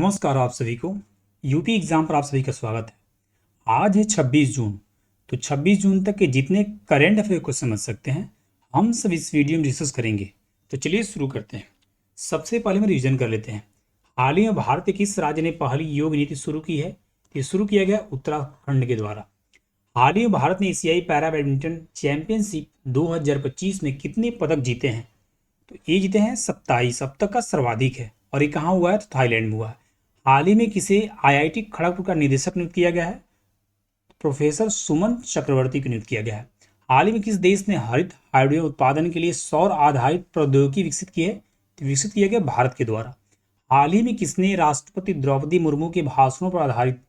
नमस्कार आप सभी को। यूपी एग्जाम पर आप सभी का स्वागत है। आज है 26 जून। तो 26 जून तक के जितने करेंट अफेयर को समझ सकते हैं हम सब इस वीडियो में डिस्कस करेंगे। तो चलिए शुरू करते हैं। सबसे पहले हम रिवीजन कर लेते हैं। हाल ही में भारत के किस राज्य ने पहली योग नीति शुरू की है? ये शुरू किया गया उत्तराखंड के द्वारा। हाल ही में भारत ने एशियाई पैरा बैडमिंटन चैंपियनशिप 2025 में कितने पदक जीते हैं? तो ये जीते हैं 27। अब तक का सर्वाधिक है। और ये कहाँ हुआ है? तो थाईलैंड में हुआ है। हाल ही में किसे आईआईटी खड़गपुर का निदेशक नियुक्त किया गया है? प्रोफेसर सुमन चक्रवर्ती को नियुक्त किया गया है। हाल ही में किस देश ने हरित हाइड्रोजन उत्पादन के लिए सौर आधारित प्रौद्योगिकी विकसित की है? तो विकसित किया गया भारत के द्वारा। हाल ही में किसने राष्ट्रपति द्रौपदी मुर्मू के भाषणों पर आधारित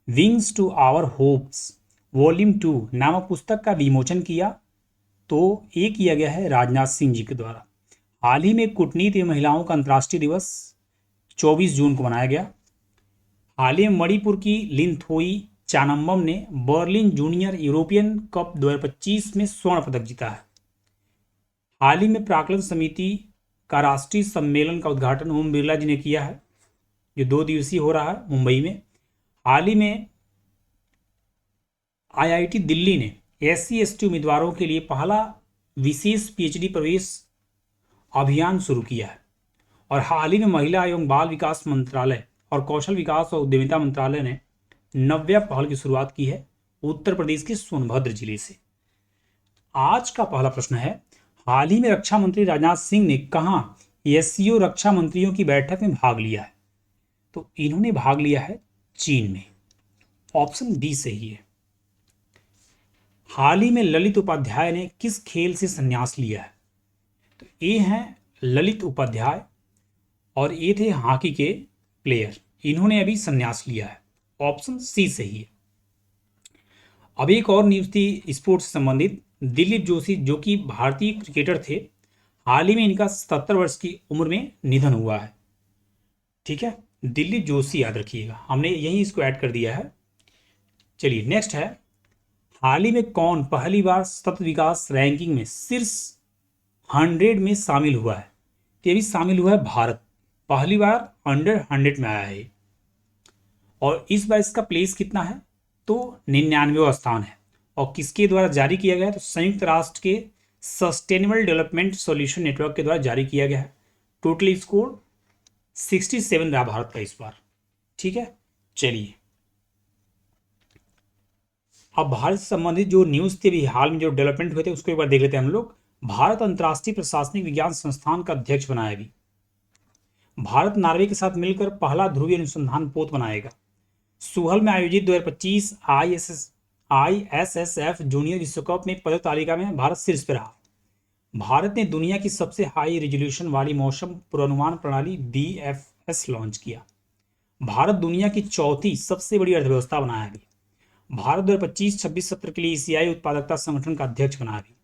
wings to our hopes volume 2 नामक पुस्तक का विमोचन किया? तो ये किया गया है राजनाथ सिंह जी के द्वारा। हाल ही में कूटनीति एवं महिलाओं का अंतर्राष्ट्रीय दिवस 24 जून को मनाया गया। हाल ही में मणिपुर की लिंथोई चानम्बम ने बर्लिन जूनियर यूरोपियन कप 2025 में स्वर्ण पदक जीता है। हाल ही में प्राक्कलन समिति का राष्ट्रीय सम्मेलन का उद्घाटन ओम बिरला जी ने किया है, जो 2 दिवसीय हो रहा है मुंबई में। हाल ही में आईआईटी दिल्ली ने SC/ST उम्मीदवारों के लिए पहला विशेष PhD प्रवेश अभियान शुरू किया है। और हाल ही में महिला एवं बाल विकास मंत्रालय और कौशल विकास और उद्यमिता मंत्रालय ने नव्या पहल की शुरुआत की है उत्तर प्रदेश के सोनभद्र जिले से। आज का पहला प्रश्न है, हाल ही में रक्षा मंत्री राजनाथ सिंह ने कहां SCO रक्षा मंत्रियों की बैठक में भाग लिया है? तो इन्होंने भाग लिया है चीन में। ऑप्शन बी सही है। हाल ही में ललित उपाध्याय ने किस खेल से संन्यास लिया है? तो ये हैं ललित उपाध्याय और ये थे हॉकी के प्लेयर। इन्होंने अभी संन्यास लिया है। ऑप्शन सी सही है। अब एक और न्यूज थी स्पोर्ट्स से संबंधित। दिलीप जोशी जो कि भारतीय क्रिकेटर थे, हाल ही में इनका 77 वर्ष की उम्र में निधन हुआ है। ठीक है, दिलीप जोशी याद रखिएगा, हमने यही इसको ऐड कर दिया है। चलिए नेक्स्ट है, हाल ही में कौन पहली बार सतत विकास रैंकिंग में शीर्ष 100 में शामिल हुआ है? तो ये भी शामिल हुआ है भारत। पहली बार अंडर 100 में आया है। और इस बार इसका प्लेस कितना है? तो 99वां स्थान है। और किसके द्वारा जारी किया गया है? तो संयुक्त राष्ट्र के सस्टेनेबल डेवलपमेंट सॉल्यूशन नेटवर्क के द्वारा जारी किया गया है। टोटल स्कोर 67 रहा भारत का इस बार। ठीक है, चलिए अब भारत से संबंधित जो न्यूज थी अभी हाल में जो डेवलपमेंट हुए थे उसको एक बार देख लेते हैं हम लोग। भारत अंतर्राष्ट्रीय प्रशासनिक विज्ञान संस्थान का अध्यक्ष बनाया अभी। भारत नॉर्वे के साथ मिलकर पहला ध्रुवीय अनुसंधान पोत बनाएगा। सुहल में आयोजित 2025 ISSF जूनियर विश्व कप में पदक तालिका में भारत शीर्ष पर रहा। भारत ने दुनिया की सबसे हाई रिजोल्यूशन वाली मौसम पूर्वानुमान प्रणाली BFS लॉन्च किया। भारत दुनिया की चौथी सबसे बड़ी अर्थव्यवस्था बना है अभी। भारत 2025-26 सत्र के लिए एशियाई उत्पादकता संगठन का अध्यक्ष बना अभी।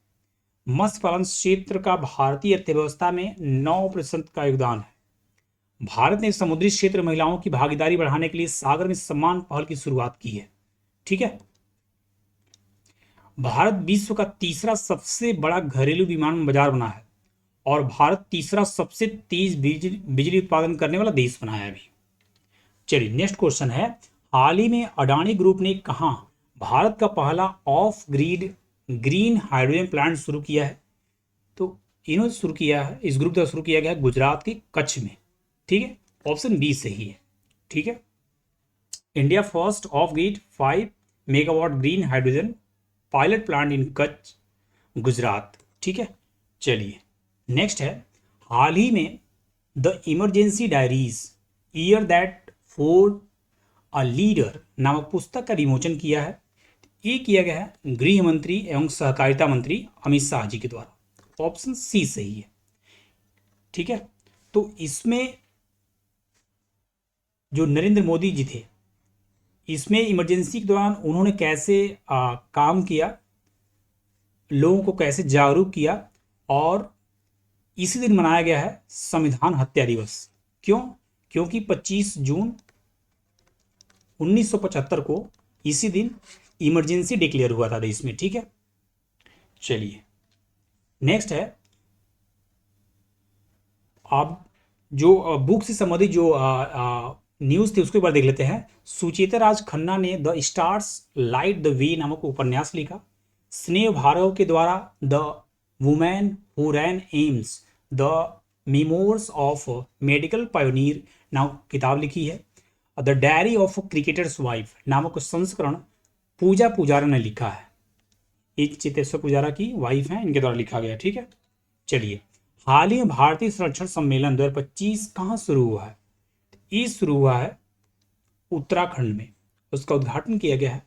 मत्स्य पालन क्षेत्र का भारतीय अर्थव्यवस्था में 9% का योगदान है। भारत ने समुद्री क्षेत्र महिलाओं की भागीदारी बढ़ाने के लिए सागर में सम्मान पहल की शुरुआत की है। ठीक है, भारत विश्व का तीसरा सबसे बड़ा घरेलू विमान बाजार बना है। और भारत तीसरा सबसे तेज बिजली उत्पादन करने वाला देश बना है अभी। चलिए नेक्स्ट क्वेश्चन है, हाल ही में अडानी ग्रुप ने कहां भारत का पहला of grid green hydrogen plant शुरू किया है? तो इन्होंने शुरू किया है, इस ग्रुप द्वारा शुरू किया गया है गुजरात के कच्छ में। ठीक है, ऑप्शन बी सही है। ठीक है, India first of grid 5 megawatt green hydrogen pilot plant in Kutch Gujarat. ठीक है, चलिए नेक्स्ट है, हाल ही में the emergency diaries year that for a leader नामक पुस्तक का विमोचन किया है। ये किया गया है गृह मंत्री एवं सहकारिता मंत्री अमित शाह जी के द्वारा। ऑप्शन सी सही है। ठीक है, तो इसमें जो नरेंद्र मोदी जी थे, इसमें इमरजेंसी के दौरान उन्होंने कैसे काम किया, लोगों को कैसे जागरूक किया, और इसी दिन मनाया गया है संविधान हत्या दिवस। क्यों? क्योंकि 25 जून 1975 को इसी दिन इमरजेंसी डिक्लेयर हुआ था देश में। ठीक है, चलिए नेक्स्ट है, आप जो बुक से संबंधित जो न्यूज़ थी उसको एक बार देख लेते हैं। सुचेता राज खन्ना ने the stars light the way नामक उपन्यास लिखा। स्नेह भार्गव के द्वारा the women who ran AIIMS the memoirs of medical pioneer नामक किताब लिखी है। The diary of cricketer's wife नामक संस्करण पूजा पुजारा ने लिखा है। ये चेतेश्वर पुजारा की वाइफ हैं, इनके द्वारा लिखा गया। ठीक है, चलिए। हाल ही में भारतीय संरक्षण सम्मेलन 2025 कहाँ शुरू हुआ है? ये शुरू हुआ है उत्तराखंड में। उसका उद्घाटन किया गया है।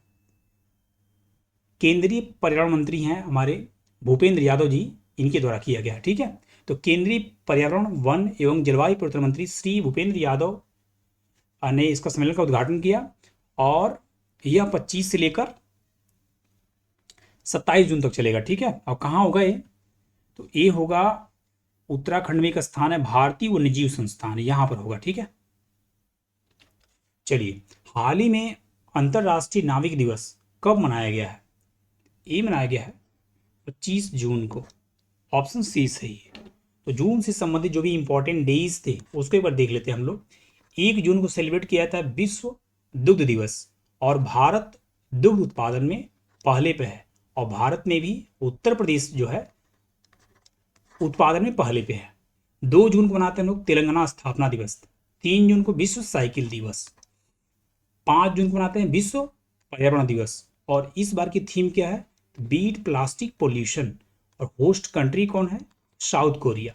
केंद्रीय पर्यावरण मंत्री हैं हमारे भूपेंद्र यादव जी, इनके द्वारा किया गया है। ठीक है, तो केंद्रीय पर्यावरण वन एवं जलवायु परिवर्तन मंत्री श्री भूपेंद्र यादव ने इसका सम्मेलन का उद्घाटन किया और यह 25 से लेकर 27 जून तक चलेगा। ठीक है, और कहाँ होगा ये? तो ये होगा उत्तराखंड में एक स्थान है, भारतीय वन्यजीव संस्थान, यहां पर होगा। ठीक है, चलिए। हाल ही में अंतरराष्ट्रीय नाविक दिवस कब मनाया गया है? ये मनाया गया है 25 जून को। ऑप्शन सी सही है। तो जून से संबंधित जो भी इंपॉर्टेंट डेज थे उसको एक बार देख लेते हैं हम लोग। 1 जून को सेलिब्रेट किया था विश्व दुग्ध दिवस, और भारत दुग्ध उत्पादन में पहले पे है, और भारत में भी उत्तर प्रदेश जो है उत्पादन में पहले पे है। 2 जून को मनाते हैं लोग तेलंगाना स्थापना दिवस। 3 जून को विश्व साइकिल दिवस। 5 जून को मनाते हैं विश्व पर्यावरण दिवस, और इस बार की थीम क्या है? बीट प्लास्टिक पोल्यूशन, और होस्ट कंट्री कौन है? South Korea.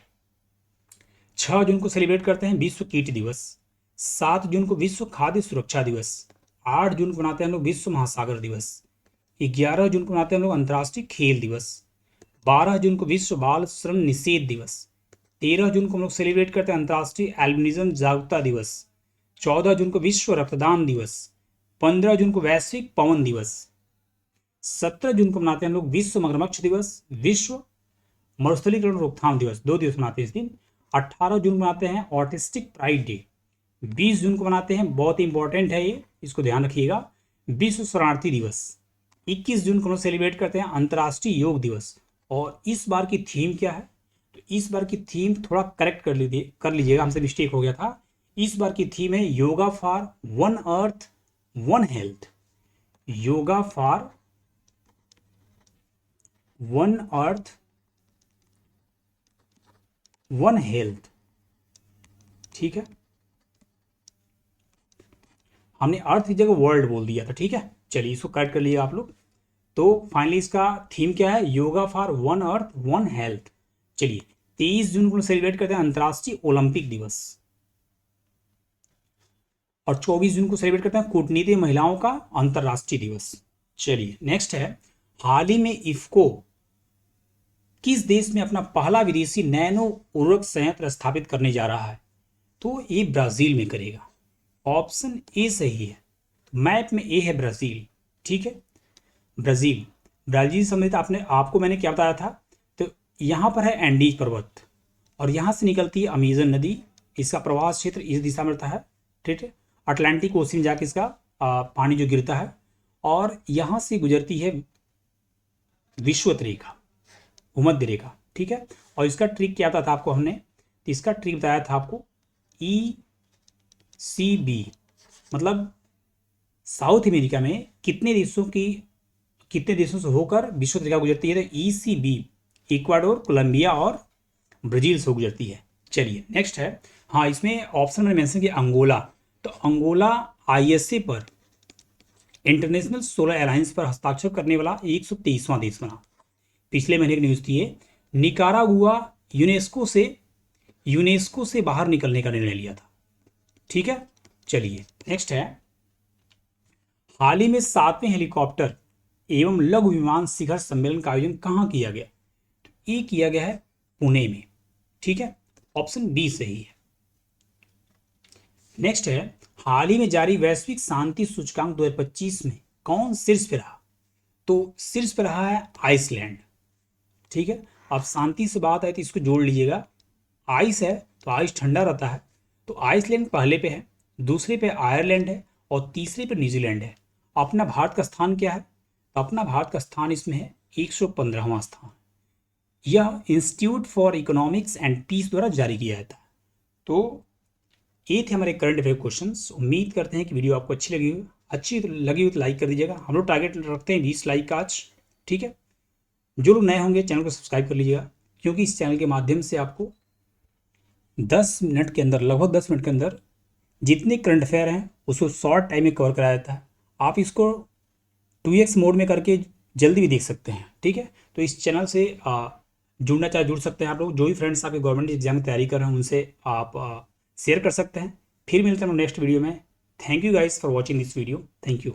6 जून को सेलिब्रेट करते हैं विश्व कीट दिवस। 7 जून को विश्व खाद्य सुरक्षा दिवस। 8 जून को मनाते हैं लोग विश्व महासागर दिवस। 11 जून को मनाते हैं लोग अंतर्राष्ट्रीय खेल दिवस। 12 जून को विश्व बाल श्रम निषेध दिवस। 13 जून को हम लोग सेलिब्रेट करते हैं अंतर्राष्ट्रीय एल्बिनिज्म जागरूकता दिवस। 14 जून को विश्व रक्तदान दिवस। 15 जून को वैश्विक पवन दिवस। 17 जून को मनाते हैं हम लोग विश्व मगरमच्छ दिवस, विश्व मरुस्थलीकरण रोकथाम दिवस। 2 दिवस मनाते हैं इस दिन। 18 जून को मनाते हैं ऑटिस्टिक प्राइड डे। 20 जून को मनाते हैं, बहुत इंपॉर्टेंट है ये, इसको ध्यान रखिएगा, विश्व शरणार्थी दिवस। 21 जून को हम सेलिब्रेट करते हैं अंतर्राष्ट्रीय योग दिवस। और इस बार की थीम क्या है? तो इस बार की थीम थोड़ा करेक्ट कर लीजिएगा, हमसे मिस्टेक हो गया था। इस बार की थीम है yoga for one earth one health. Yoga for one earth one health. ठीक है, हमने अर्थ की जगह वर्ल्ड बोल दिया था। ठीक है, चलिए इसको करेक्ट कर लिए आप लोग। तो फाइनली इसका थीम क्या है? Yoga for one earth one health. चलिए, 23 जून को सेलिब्रेट करते हैं अंतर्राष्ट्रीय ओलंपिक दिवस, और 24 जून को सेलिब्रेट करते हैं कूटनीति महिलाओं का अंतर्राष्ट्रीय दिवस। चलिए, नेक्स्ट है, हाल ही में इफ्को किस देश में अपना पहला विदेशी नैनो उर्वरक संयंत्र स्थापित करने जा रहा है? तो ये ब्राजील में करेगा। ऑप्शन ए सही है। मैप में ए है ब्राजील। ठीक है, ब्राजील। ब्राजील संबंधित आपको मैंने क्या बताया था? तो यहाँ पर है एंडीज पर्वत, और यहाँ से निकलती है अमेजन नदी। इसका प्रवाह क्षेत्र इस दिशा में रहता है। ठीक है, अटलांटिक ओशन जाके इसका पानी जो गिरता है, और यहाँ से गुजरती है विषुवत रेखा, भूमध्य रेखा। ठीक है, और इसका ट्रिक क्या था आपको हमने? तो इसका ट्रिक बताया था आपको ECB, मतलब साउथ अमेरिका में कितने देशों से होकर विषुवत रेखा गुजरती है? तो ECB इक्वाडोर, कोलंबिया और ब्राजील से गुजरती है। चलिए, नेक्स्ट है, हाँ इसमें ऑप्शन में मेंशन किया अंगोला। तो अंगोला ISA पर, इंटरनेशनल सोलर अलायंस पर हस्ताक्षर करने वाला 123वां देश बना। पिछले महीने की न्यूज़ थी ये। निकारागुआ यूनेस्को से बाहर निकलने का निर्णय लिया था। ठीक है, चलिए नेक्स्ट है, हाल ही में 7वें हेलीकॉप्टर एवं लघु विमान शिखर सम्मेलन का आयोजन कहाँ किया गया? तो ये किया गया है पुणे में। ठीक है, ऑप्शन बी सही है। नेक्स्ट है, हाल ही में जारी वैश्विक शांति सूचकांक 2025 में कौन शीर्ष पे रहा? तो शीर्ष पे रहा है आइसलैंड। ठीक है, अब शांति से बात है तो इसको जोड़ लीजिएगा। आइस है तो आइस ठंडा रहता है, तो आइसलैंड पहले पे है, दूसरे पे आयरलैंड है, और तीसरे पे न्यूजीलैंड है। अपना भारत का स्थान क्या है? तो अपना भारत का स्थान इसमें है 115वां स्थान। यह institute for economics and peace द्वारा जारी किया जाता है। तो ये थे हमारे करंट अफेयर क्वेश्चंस। उम्मीद करते हैं कि वीडियो आपको अच्छी लगी हुई तो लाइक कर दीजिएगा। हम लोग टारगेट रखते हैं 20 लाइक का आज, ठीक है। जो लोग नए होंगे चैनल को सब्सक्राइब कर लीजिएगा, क्योंकि इस चैनल के माध्यम से आपको 10 मिनट के अंदर, लगभग 10 मिनट के अंदर जितने करंट अफेयर हैं उसको शॉर्ट टाइम में कवर कराया जाता है। आप इसको 2x मोड में करके जल्दी भी देख सकते हैं, ठीक है। तो इस चैनल से जुड़ना चाहे जुड़ सकते हैं आप लोग। जो भी फ्रेंड्स आपके गवर्नमेंट एग्जाम की तैयारी कर रहे हैं उनसे आप शेयर कर सकते हैं। फिर मिलते हैं नेक्स्ट वीडियो में। Thank you guys for watching this video. Thank you.